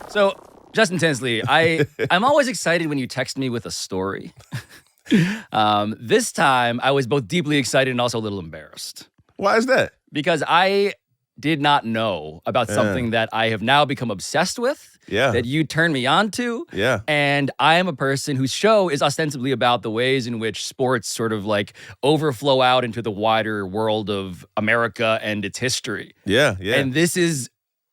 So, Justin Tinsley, I'm always excited when you text me with a story. This time, I was both deeply excited and also a little embarrassed. Why is that? Because I did not know about something that I have now become obsessed with. Yeah. That you turned me on to. Yeah. And I am a person whose show is ostensibly about the ways in which sports sort of like overflow out into the wider world of America and its history. Yeah, yeah. And this is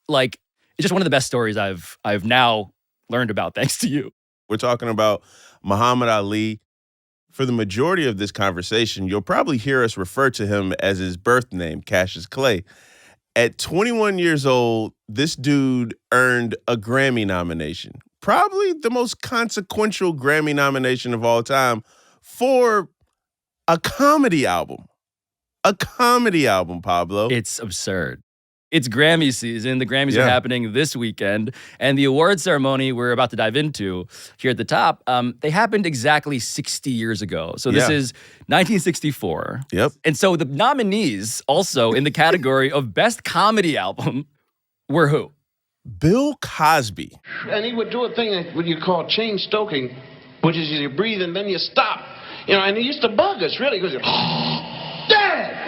like, it's just one of the best stories I've now learned about thanks to you. We're talking about Muhammad Ali. For the majority of this conversation, you'll probably hear us refer to him as his birth name, Cassius Clay. At 21 years old, this dude earned a Grammy nomination, probably the most consequential Grammy nomination of all time for a comedy album. A comedy album, Pablo. It's absurd. It's Grammy season. The Grammys are happening this weekend. And the award ceremony we're about to dive into here at the top, they happened exactly 60 years ago. So this is 1964. Yep. And so the nominees also in the category of Best Comedy Album were who? Bill Cosby. And he would do a thing that you call chain stoking, which is you breathe and then you stop. You know, and he used to bug us, really, because Dad!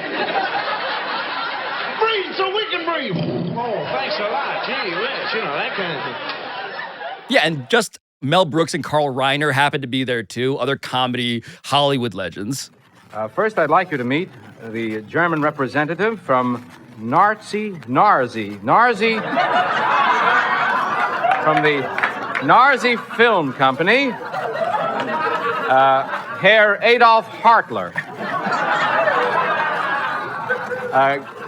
Breathe so we can breathe. Oh, thanks a lot. Gee whiz, you know, that kind of thing. Yeah, and just Mel Brooks and Carl Reiner happened to be there too, other comedy Hollywood legends. First, I'd like you to meet the German representative from Narzi, from the Narzi Film Company, Herr Adolf Hartler.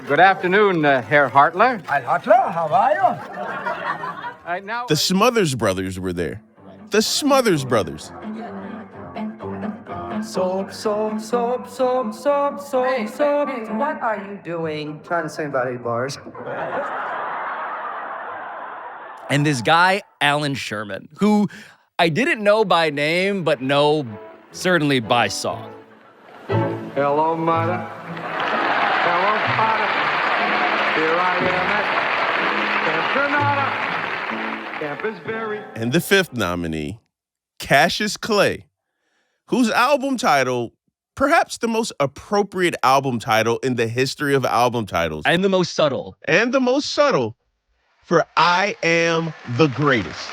Good afternoon, Herr Hartler. Herr Hartler, how are you? The Smothers Brothers were there. The Smothers Brothers. Soap. Hey, what are you doing? Trying to sing about 8 bars. And this guy, Alan Sherman, who I didn't know by name, but know certainly by song. Hello, mother. Hello, father. Here I am at Campus Berry. And the fifth nominee, Cassius Clay, whose album title, perhaps the most appropriate album title in the history of album titles. And the most subtle. And the most subtle for I Am the Greatest.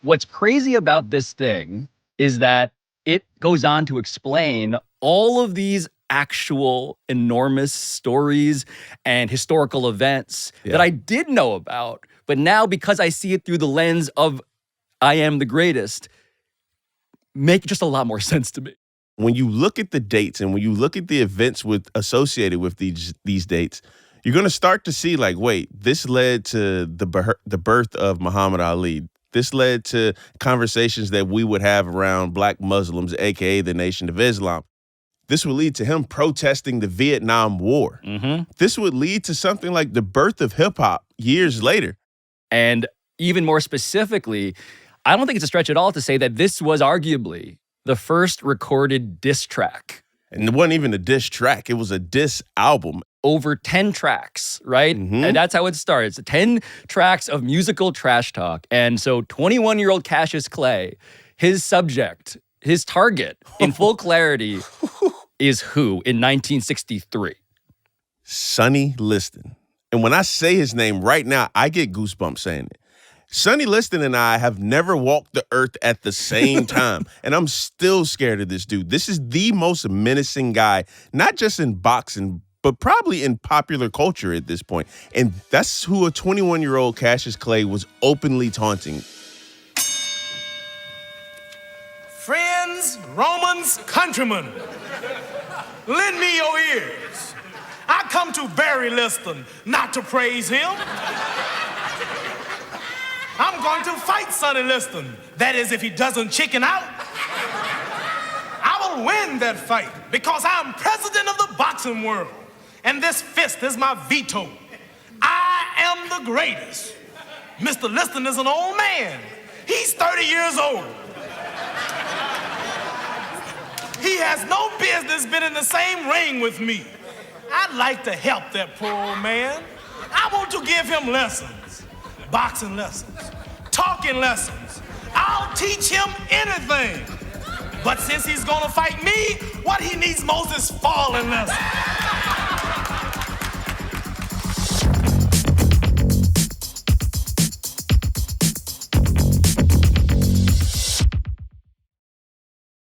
What's crazy about this thing is that it goes on to explain all of these actual enormous stories and historical events that I did know about, but now because I see it through the lens of I Am the Greatest, make just a lot more sense to me. When you look at the dates and when you look at the events associated with these dates, you're going to start to see like, wait, this led to the birth of Muhammad Ali. This led to conversations that we would have around Black Muslims, a.k.a. the Nation of Islam. This would lead to him protesting the Vietnam War. Mm-hmm. This would lead to something like the birth of hip-hop years later. And even more specifically, I don't think it's a stretch at all to say that this was arguably the first recorded diss track. And it wasn't even a diss track. It was a diss album. Over 10 tracks, right? Mm-hmm. And that's how it starts. 10 tracks of musical trash talk. And so 21-year-old Cassius Clay, his subject, his target, in full clarity, is who in 1963? Sonny Liston. And when I say his name right now, I get goosebumps saying it. Sonny Liston and I have never walked the earth at the same time. And I'm still scared of this dude. This is the most menacing guy, not just in boxing, but probably in popular culture at this point. And that's who a 21-year-old Cassius Clay was openly taunting. Friends, Romans, countrymen, lend me your ears. I come to bury Liston, not to praise him. I'm going to fight Sonny Liston. That is, if he doesn't chicken out. I will win that fight because I'm president of the boxing world. and this fist is my veto. I am the greatest. Mr. Liston is an old man. He's 30 years old. He has no business being in the same ring with me. I'd like to help that poor old man. I want to give him lessons, boxing lessons, talking lessons. I'll teach him anything. But since he's gonna fight me, what he needs most is falling lessons.